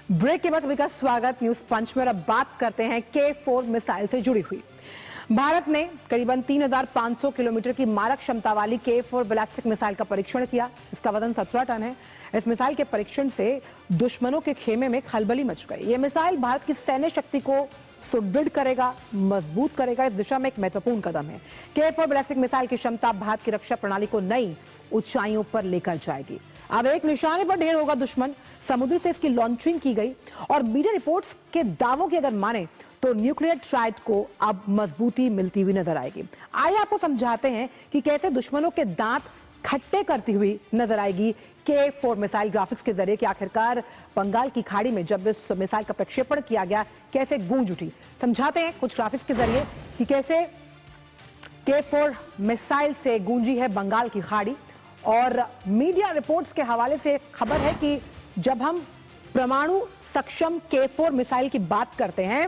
Break के बाद सभी का स्वागत न्यूज पंच में। अब बात करते हैं K4 मिसाइल से जुड़ी हुई। भारत ने करीबन 3,500 किलोमीटर की मारक क्षमता वाली K4 बैलिस्टिक मिसाइल का परीक्षण किया। इसका वजन 17 टन है। इस मिसाइल के परीक्षण से दुश्मनों के खेमे में खलबली मच गई। यह मिसाइल भारत की सैन्य शक्ति को सुदृढ़ करेगा, मजबूत करेगा। इस दिशा में एक महत्वपूर्ण कदम है। K4 बैलिस्टिक मिसाइल की क्षमता भारत की रक्षा प्रणाली को नई ऊंचाइयों पर लेकर जाएगी। अब एक निशाने पर ढेर होगा दुश्मन। समुद्र से इसकी लॉन्चिंग की गई और मीडिया रिपोर्ट्स के दावों की अगर माने तो न्यूक्लियर ट्राइड को अब मजबूती मिलती हुई नजर आएगी। आइए आपको समझाते हैं कि कैसे दुश्मनों के दांत खट्टे करती हुई नजर आएगी K4 मिसाइल ग्राफिक्स के जरिए कि आखिरकार बंगाल की खाड़ी में जब इस मिसाइल का प्रक्षेपण किया गया कैसे गूंज उठी। समझाते हैं कुछ ग्राफिक्स के जरिए कि कैसे K4 मिसाइल से गूंजी है बंगाल की खाड़ी। और मीडिया रिपोर्ट्स के हवाले से खबर है कि जब हम परमाणु सक्षम K4 मिसाइल की बात करते हैं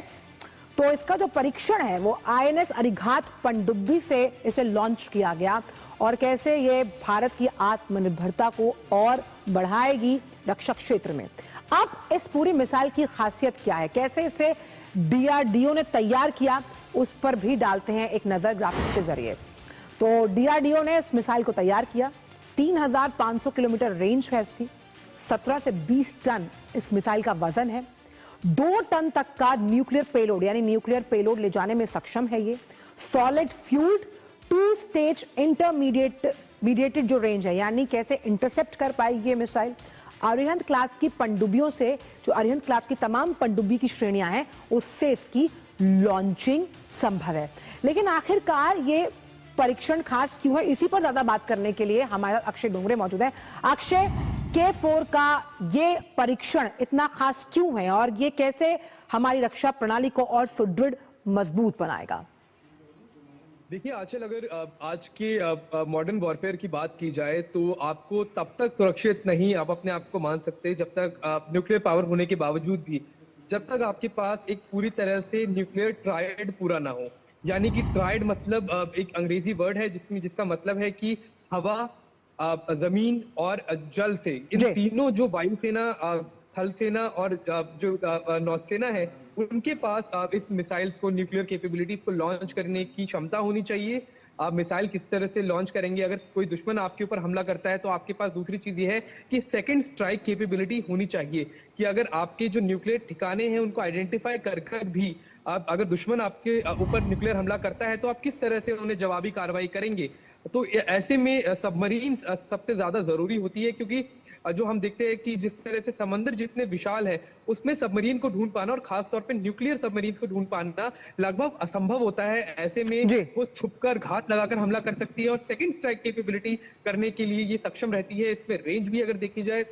तो इसका जो परीक्षण है वो INS अरिघात पनडुब्बी से इसे लॉन्च किया गया और कैसे ये भारत की आत्मनिर्भरता को और बढ़ाएगी रक्षा क्षेत्र में। अब इस पूरी मिसाइल की खासियत क्या है, कैसे इसे DRDO ने तैयार किया, उस पर भी डालते हैं एक नजर ग्राफिक्स के जरिए। तो DRDO ने इस मिसाइल को तैयार किया। 3,500 किलोमीटर रेंज है इसकी। 17 से 20 टन इस मिसाइल का वजन है। 2 टन तक का न्यूक्लियर पेलोड यानी न्यूक्लियर पेलोड ले जाने में सक्षम है ये। सॉलिड फ्यूल्ड 2 स्टेज इंटरमीडिएटेड जो रेंज है यानी कैसे इंटरसेप्ट कर पाएगी ये मिसाइल। अरिहंत क्लास की पनडुब्बियों से, जो अरिहंत क्लास की तमाम पनडुब्बी की श्रेणियां हैं, उससे इसकी लॉन्चिंग संभव है। लेकिन आखिरकार ये परीक्षण खास क्यों है, इसी पर ज्यादा बात करने के लिए हमारे अक्षय डोंगरे मौजूद है। अक्षय, K4 का ये परीक्षण इतना खास क्यों है और ये कैसे हमारी रक्षा प्रणाली को और सुदृढ़ मजबूत बनाएगा? देखिए आंचल, अगर आज के मॉडर्न वॉरफेयर की बात की जाए तो आपको तब तक सुरक्षित नहीं आप अपने आप को मान सकते जब तक न्यूक्लियर पावर होने के बावजूद भी, जब तक आपके पास एक पूरी तरह से न्यूक्लियर ट्रायड पूरा ना हो। यानी कि ट्रायड मतलब एक अंग्रेजी वर्ड है जिसका मतलब है कि हवा, जमीन और जल से, इन तीनों, जो वायुसेना, थल सेना और जो नौसेना है, उनके पास इस मिसाइल्स को, न्यूक्लियर कैपेबिलिटीज को लॉन्च करने की क्षमता होनी चाहिए। आप मिसाइल किस तरह से लॉन्च करेंगे, अगर कोई दुश्मन आपके ऊपर हमला करता है तो आपके पास दूसरी चीज ये है कि सेकंड स्ट्राइक कैपेबिलिटी होनी चाहिए कि अगर आपके जो न्यूक्लियर ठिकाने हैं उनको आइडेंटिफाई कर भी आप, अगर दुश्मन आपके ऊपर न्यूक्लियर हमला करता है तो आप किस तरह से उन्हें जवाबी कार्रवाई करेंगे। तो ऐसे में सबमरीन सबसे ज्यादा जरूरी होती है, क्योंकि जो हम देखते हैं कि जिस तरह से समंदर जितने विशाल है उसमें सबमरीन को ढूंढ पाना और खासतौर पे न्यूक्लियर सबमरीन को ढूंढ पाना लगभग असंभव होता है। ऐसे में वो छुपकर, घात लगाकर हमला कर सकती है और सेकंड स्ट्राइक कैपेबिलिटी करने के लिए ये सक्षम रहती है। इसमें रेंज भी अगर देखी जाए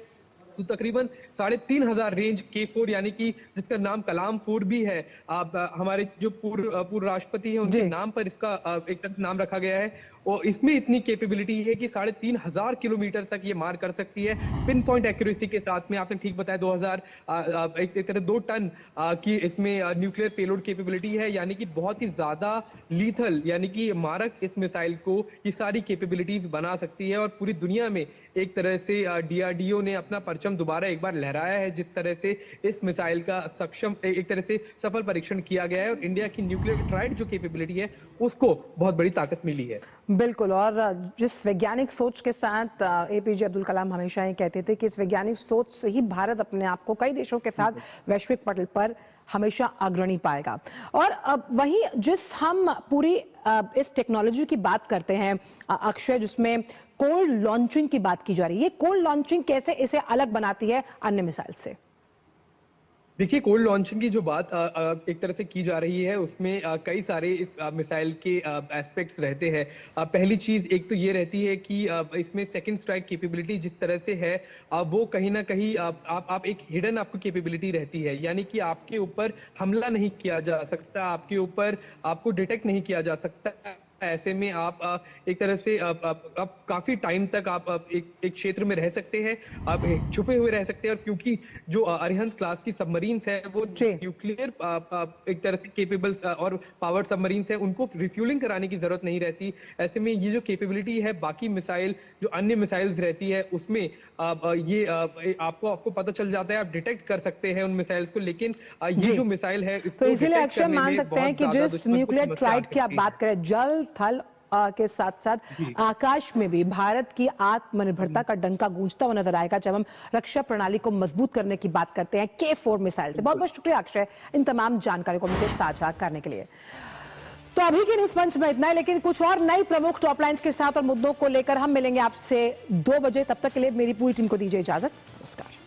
तो तकरीबन 3,500 रेंज K4, यानी कि जिसका नाम कलाम 4 भी है। हमारे जो पूर्व राष्ट्रपति हैं उनके नाम पर इसका एक नाम रखा गया है और इसमें इतनी कैपेबिलिटी है कि 3,500 किलोमीटर तक ये मार कर सकती है पिन पॉइंट एक्यूरेसी के साथ में। आपने ठीक बताया, 2 टन की इसमें न्यूक्लियर पेलोड कैपेबिलिटी है, यानी कि बहुत ही ज्यादा लीथल, यानी कि मारक इस मिसाइल को ये सारी कैपेबिलिटीज बना सकती है। और पूरी दुनिया में एक तरह से DRDO ने अपना परचम दोबारा एक बार लहराया है जिस तरह से इस मिसाइल का एक तरह से सफल परीक्षण किया गया है और इंडिया की न्यूक्लियर ट्राइड जो कैपेबिलिटी है उसको बहुत बड़ी ताकत मिली है। बिल्कुल। और जिस वैज्ञानिक सोच के साथ APJ अब्दुल कलाम हमेशा ये कहते थे कि इस वैज्ञानिक सोच से ही भारत अपने आप को कई देशों के साथ वैश्विक पटल पर हमेशा अग्रणी पाएगा। और वहीं जिस हम पूरी इस टेक्नोलॉजी की बात करते हैं अक्षय, जिसमें कोल्ड लॉन्चिंग की बात की जा रही है, ये कोल्ड लॉन्चिंग कैसे इसे अलग बनाती है अन्य मिसाइल से? देखिए, कोल्ड लॉन्चिंग की जो बात एक तरह से की जा रही है उसमें कई सारे इस मिसाइल के एस्पेक्ट्स रहते हैं। पहली चीज एक तो ये रहती है कि इसमें सेकंड स्ट्राइक कैपेबिलिटी जिस तरह से है वो कहीं ना कहीं आप एक हिडन आपको कैपेबिलिटी रहती है, यानी कि आपके ऊपर हमला नहीं किया जा सकता, आपके ऊपर आपको डिटेक्ट नहीं किया जा सकता ऐसे में आप एक तरह से आप काफी टाइम तक आप एक क्षेत्र में रह सकते हैं, आप छुपे हुए रह सकते हैं। और क्योंकि जो अरिहंत क्लास की सबमरीन्स है वो न्यूक्लियर एक तरह से केपेबल और पावर्ड सबमरीन्स है, उनको रिफ्यूलिंग कराने की जरूरत नहीं रहती। ऐसे में ये जो कैपेबिलिटी है बाकी मिसाइल जो अन्य मिसाइल्स रहती है उसमें ये आपको पता चल जाता है, आप डिटेक्ट कर सकते हैं उन मिसाइल्स को। लेकिन ये जो मिसाइल है तो इसीलिए अक्षय मान सकते हैं कि जिस न्यूक्लियर ट्राइड की आप बात करें, जल थल के साथ साथ आकाश में भी भारत की आत्मनिर्भरता का डंका गूंजता हुआ नजर आएगा जब हम रक्षा प्रणाली को मजबूत करने की बात करते हैं K4 मिसाइल से। बहुत बहुत शुक्रिया अक्षय इन तमाम जानकारी को मुझे साझा करने के लिए। तो अभी के न्यूज पंच में इतना है, लेकिन कुछ और नई प्रमुख टॉपलाइंस के साथ और मुद्दों को लेकर हम मिलेंगे आपसे 2 बजे। तब तक के लिए मेरी पूरी टीम को दीजिए इजाजत। नमस्कार।